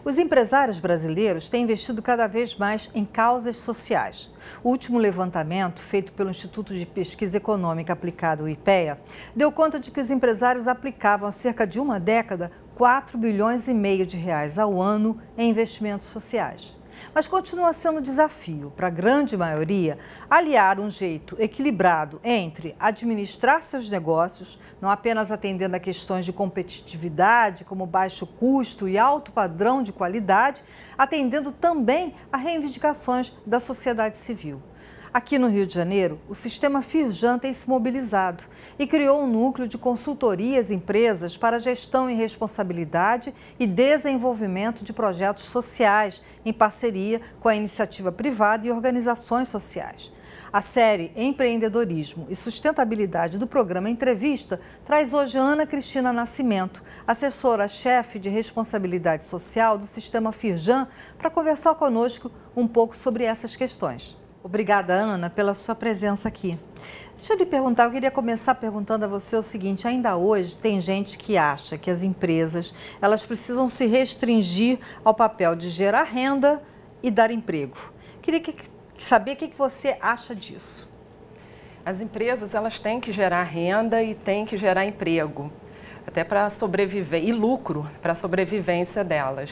Os empresários brasileiros têm investido cada vez mais em causas sociais. O último levantamento, feito pelo Instituto de Pesquisa Econômica Aplicada, o IPEA, deu conta de que os empresários aplicavam há cerca de uma década 4,5 bilhões de reais ao ano em investimentos sociais. Mas continua sendo um desafio para a grande maioria aliar um jeito equilibrado entre administrar seus negócios, não apenas atendendo a questões de competitividade, como baixo custo e alto padrão de qualidade, atendendo também a reivindicações da sociedade civil. Aqui no Rio de Janeiro, o sistema Firjan tem se mobilizado e criou um núcleo de consultorias empresas para gestão e responsabilidade e desenvolvimento de projetos sociais, em parceria com a iniciativa privada e organizações sociais. A série Empreendedorismo e Sustentabilidade do programa Entrevista traz hoje Ana Cristina Nascimento, assessora-chefe de responsabilidade social do sistema Firjan, para conversar conosco um pouco sobre essas questões. Obrigada, Ana, pela sua presença aqui. Deixa eu lhe perguntar, eu queria começar perguntando a você o seguinte: ainda hoje tem gente que acha que as empresas elas precisam se restringir ao papel de gerar renda e dar emprego. Queria saber o que você acha disso. As empresas elas têm que gerar renda e têm que gerar emprego, até para sobreviver, e lucro para a sobrevivência delas.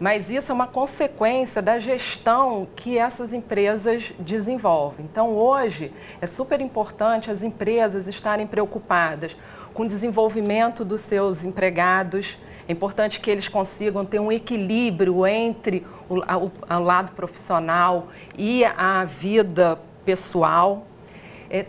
Mas isso é uma consequência da gestão que essas empresas desenvolvem. Então, hoje, é super importante as empresas estarem preocupadas com o desenvolvimento dos seus empregados. É importante que eles consigam ter um equilíbrio entre o lado profissional e a vida pessoal.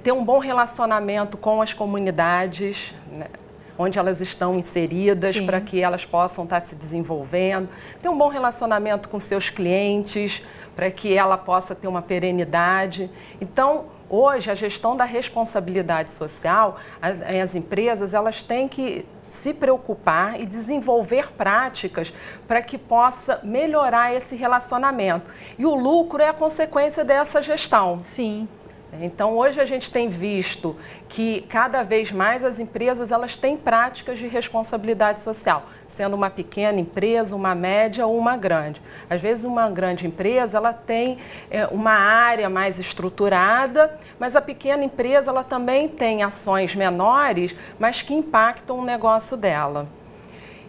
Ter um bom relacionamento com as comunidades, né, onde elas estão inseridas, para que elas possam estar se desenvolvendo, ter um bom relacionamento com seus clientes, para que ela possa ter uma perenidade. Então, hoje, a gestão da responsabilidade social, as empresas elas têm que se preocupar e desenvolver práticas para que possa melhorar esse relacionamento. E o lucro é a consequência dessa gestão. Sim. Então, hoje a gente tem visto que cada vez mais as empresas elas têm práticas de responsabilidade social, sendo uma pequena empresa, uma média ou uma grande. Às vezes, uma grande empresa ela tem uma área mais estruturada, mas a pequena empresa ela também tem ações menores, mas que impactam o negócio dela.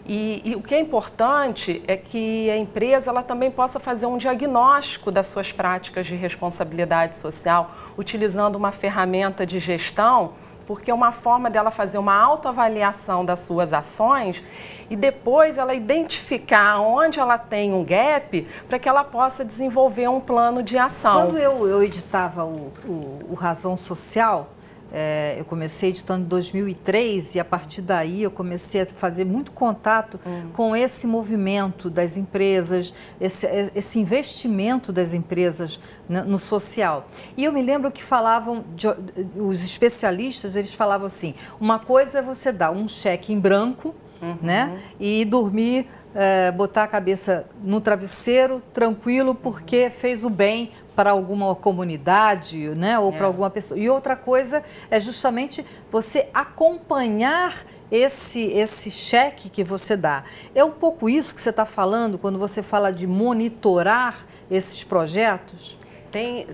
E o que é importante é que a empresa ela também possa fazer um diagnóstico das suas práticas de responsabilidade social, utilizando uma ferramenta de gestão, porque é uma forma dela fazer uma autoavaliação das suas ações e depois ela identificar onde ela tem um gap para que ela possa desenvolver um plano de ação. Quando eu editava o Razão Social, eu comecei editando em 2003 e a partir daí eu comecei a fazer muito contato com esse movimento das empresas, esse investimento das empresas no social. E eu me lembro que falavam, os especialistas, eles falavam assim, uma coisa é você dar um cheque em branco, né, e dormir, botar a cabeça no travesseiro, tranquilo, porque fez o bem para alguma comunidade, né, ou para alguma pessoa. E outra coisa é justamente você acompanhar esse cheque que você dá. É um pouco isso que você está falando quando você fala de monitorar esses projetos? Tem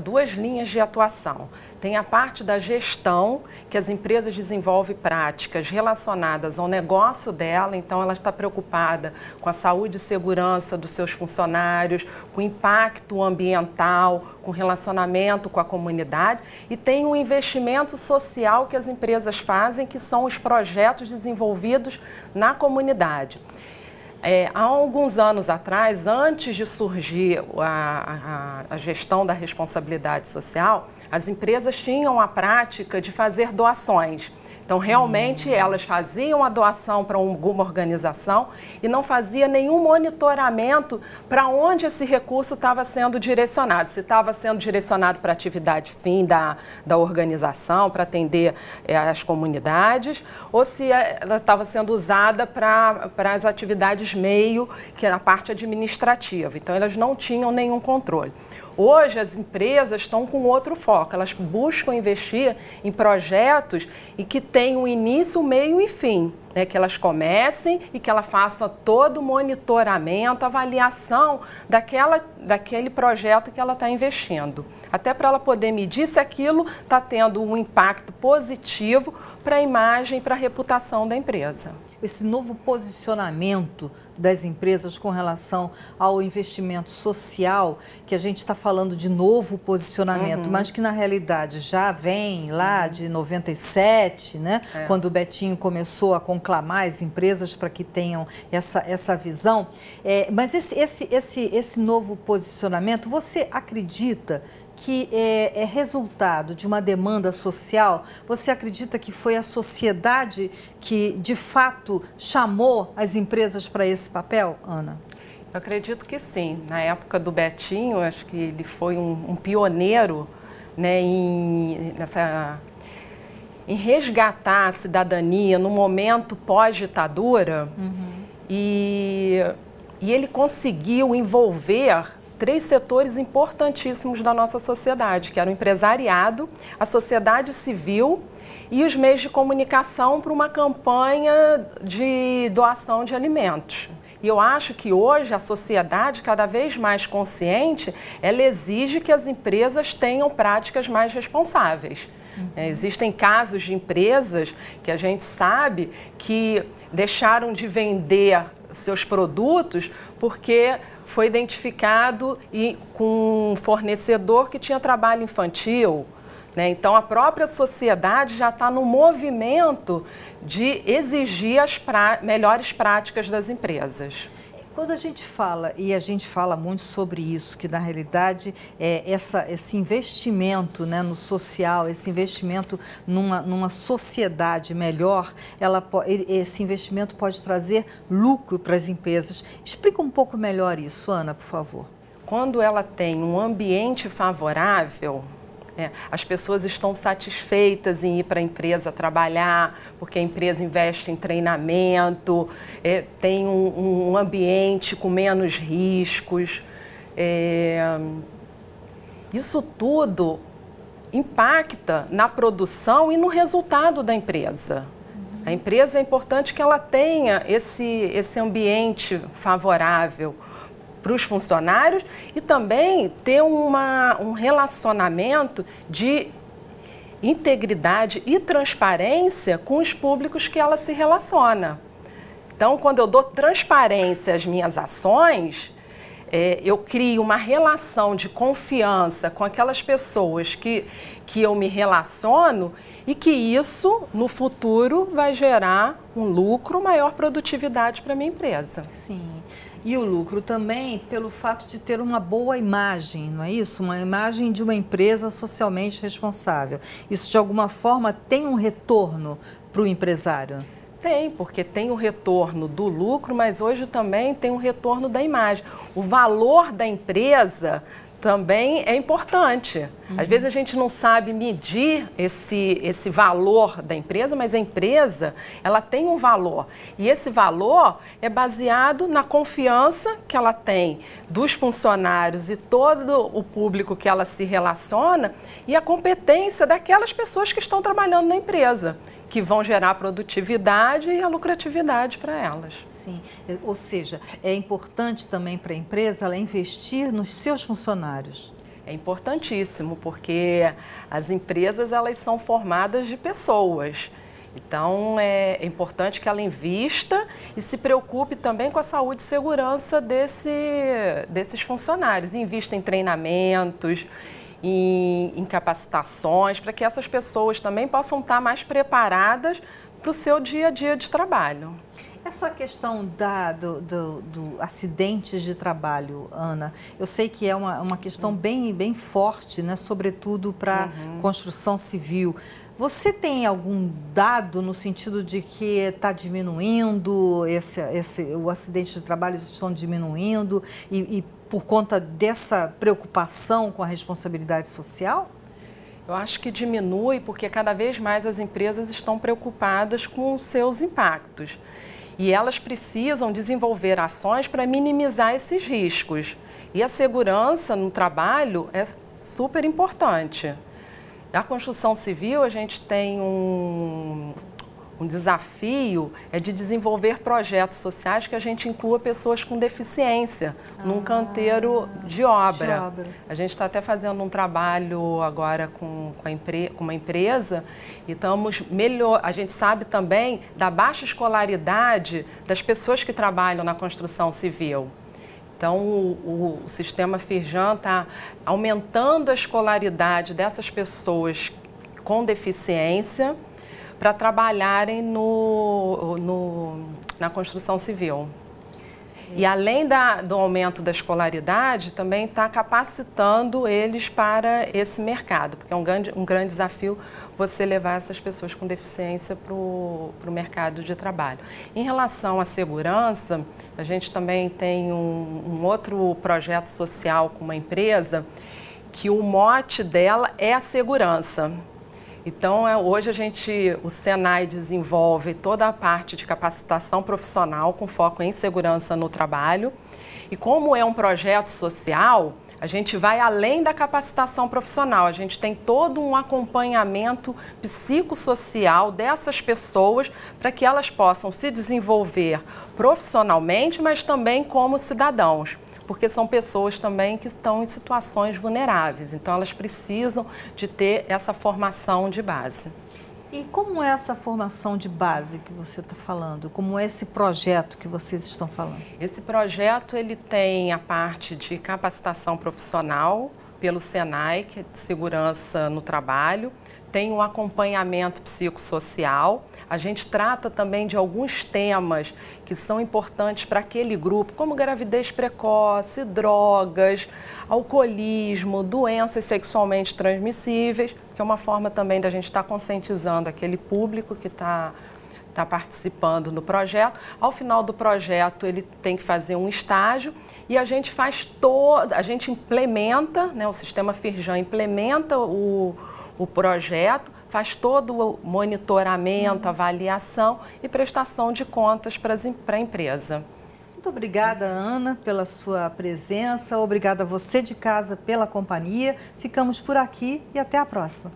duas linhas de atuação. Tem a parte da gestão, que as empresas desenvolvem práticas relacionadas ao negócio dela, então ela está preocupada com a saúde e segurança dos seus funcionários, com o impacto ambiental, com relacionamento com a comunidade, e tem um investimento social que as empresas fazem, que são os projetos desenvolvidos na comunidade. Há alguns anos atrás, antes de surgir a gestão da responsabilidade social, as empresas tinham a prática de fazer doações. Então, realmente, elas faziam a doação para alguma organização e não fazia nenhum monitoramento para onde esse recurso estava sendo direcionado. Se estava sendo direcionado para a atividade fim da organização, para atender as comunidades, ou se ela estava sendo usada para as atividades meio, que é a parte administrativa. Então, elas não tinham nenhum controle. Hoje, as empresas estão com outro foco, elas buscam investir em projetos e que tenham um início, meio e fim. né, que elas comecem e que ela faça todo o monitoramento, avaliação daquele projeto que ela está investindo. Até para ela poder medir se aquilo está tendo um impacto positivo para a imagem e para a reputação da empresa. Esse novo posicionamento das empresas com relação ao investimento social, que a gente está falando de novo posicionamento, mas que na realidade já vem lá de 97, né? Quando o Betinho começou a conclamar as empresas para que tenham essa visão. Mas esse novo posicionamento, você acredita que é resultado de uma demanda social? Você acredita que foi a sociedade que, de fato, chamou as empresas para esse papel, Ana? Eu acredito que sim. Na época do Betinho, acho que ele foi um pioneiro, né, em resgatar a cidadania no momento pós-ditadura. E ele conseguiu envolver 3 setores importantíssimos da nossa sociedade, que eram o empresariado, a sociedade civil e os meios de comunicação para uma campanha de doação de alimentos. E eu acho que hoje a sociedade, cada vez mais consciente, ela exige que as empresas tenham práticas mais responsáveis. Existem casos de empresas que a gente sabe que deixaram de vender seus produtos porque foi identificado com um fornecedor que tinha trabalho infantil, né? Então, a própria sociedade já está no movimento de exigir as melhores práticas das empresas. Quando a gente fala, e a gente fala muito sobre isso, que na realidade esse investimento, né, no social, esse investimento numa sociedade melhor, esse investimento pode trazer lucro para as empresas. Explica um pouco melhor isso, Ana, por favor. Quando ela tem um ambiente favorável, as pessoas estão satisfeitas em ir para a empresa trabalhar, porque a empresa investe em treinamento, tem um ambiente com menos riscos. Isso tudo impacta na produção e no resultado da empresa. A empresa é importante que ela tenha esse ambiente favorável para os funcionários e também ter um relacionamento de integridade e transparência com os públicos que ela se relaciona. Então, quando eu dou transparência às minhas ações, eu crio uma relação de confiança com aquelas pessoas que eu me relaciono e que isso, no futuro, vai gerar um lucro, maior produtividade para a minha empresa. Sim. E o lucro também pelo fato de ter uma boa imagem, não é isso? Uma imagem de uma empresa socialmente responsável. Isso, de alguma forma, tem um retorno para o empresário? Tem, porque tem o retorno do lucro, mas hoje também tem o retorno da imagem. O valor da empresa também é importante. Às vezes a gente não sabe medir esse valor da empresa, mas a empresa, ela tem um valor. E esse valor é baseado na confiança que ela tem dos funcionários e todo o público que ela se relaciona e a competência daquelas pessoas que estão trabalhando na empresa, que vão gerar produtividade e a lucratividade para elas. Sim, ou seja, é importante também para a empresa ela investir nos seus funcionários. É importantíssimo, porque as empresas elas são formadas de pessoas. Então, é importante que ela invista e se preocupe também com a saúde e segurança desses funcionários. Invista em treinamentos, em capacitações, para que essas pessoas também possam estar mais preparadas para o seu dia a dia de trabalho. Essa questão do acidentes de trabalho, Ana, eu sei que é uma questão bem forte, né? Sobretudo para construção civil. Você tem algum dado no sentido de que está diminuindo, o acidente de trabalho estão diminuindo e por conta dessa preocupação com a responsabilidade social? Eu acho que diminui porque cada vez mais as empresas estão preocupadas com os seus impactos. E elas precisam desenvolver ações para minimizar esses riscos. E a segurança no trabalho é super importante. Na construção civil, a gente tem um um desafio é de desenvolver projetos sociais que a gente inclua pessoas com deficiência num canteiro de obra. A gente está até fazendo um trabalho agora com uma empresa e a gente sabe também da baixa escolaridade das pessoas que trabalham na construção civil. Então, o sistema Firjan está aumentando a escolaridade dessas pessoas com deficiência para trabalharem na construção civil. E além do aumento da escolaridade, também está capacitando eles para esse mercado, porque é um grande desafio você levar essas pessoas com deficiência para o mercado de trabalho. Em relação à segurança, a gente também tem um outro projeto social com uma empresa que o mote dela é a segurança. Então, hoje o Senai desenvolve toda a parte de capacitação profissional com foco em segurança no trabalho. E como é um projeto social, a gente vai além da capacitação profissional. A gente tem todo um acompanhamento psicossocial dessas pessoas para que elas possam se desenvolver profissionalmente, mas também como cidadãos. Porque são pessoas também que estão em situações vulneráveis, então elas precisam de ter essa formação de base. E como é essa formação de base que você está falando? Como é esse projeto que vocês estão falando? Esse projeto ele tem a parte de capacitação profissional pelo Senai, que é de segurança no trabalho, tem um acompanhamento psicossocial. A gente trata também de alguns temas que são importantes para aquele grupo, como gravidez precoce, drogas, alcoolismo, doenças sexualmente transmissíveis, que é uma forma também da gente estar conscientizando aquele público que está participando no projeto. Ao final do projeto, ele tem que fazer um estágio e a gente implementa, né, o sistema Firjan implementa o projeto, faz todo o monitoramento, avaliação e prestação de contas para a empresa. Muito obrigada, Ana, pela sua presença. Obrigada a você de casa pela companhia. Ficamos por aqui e até a próxima.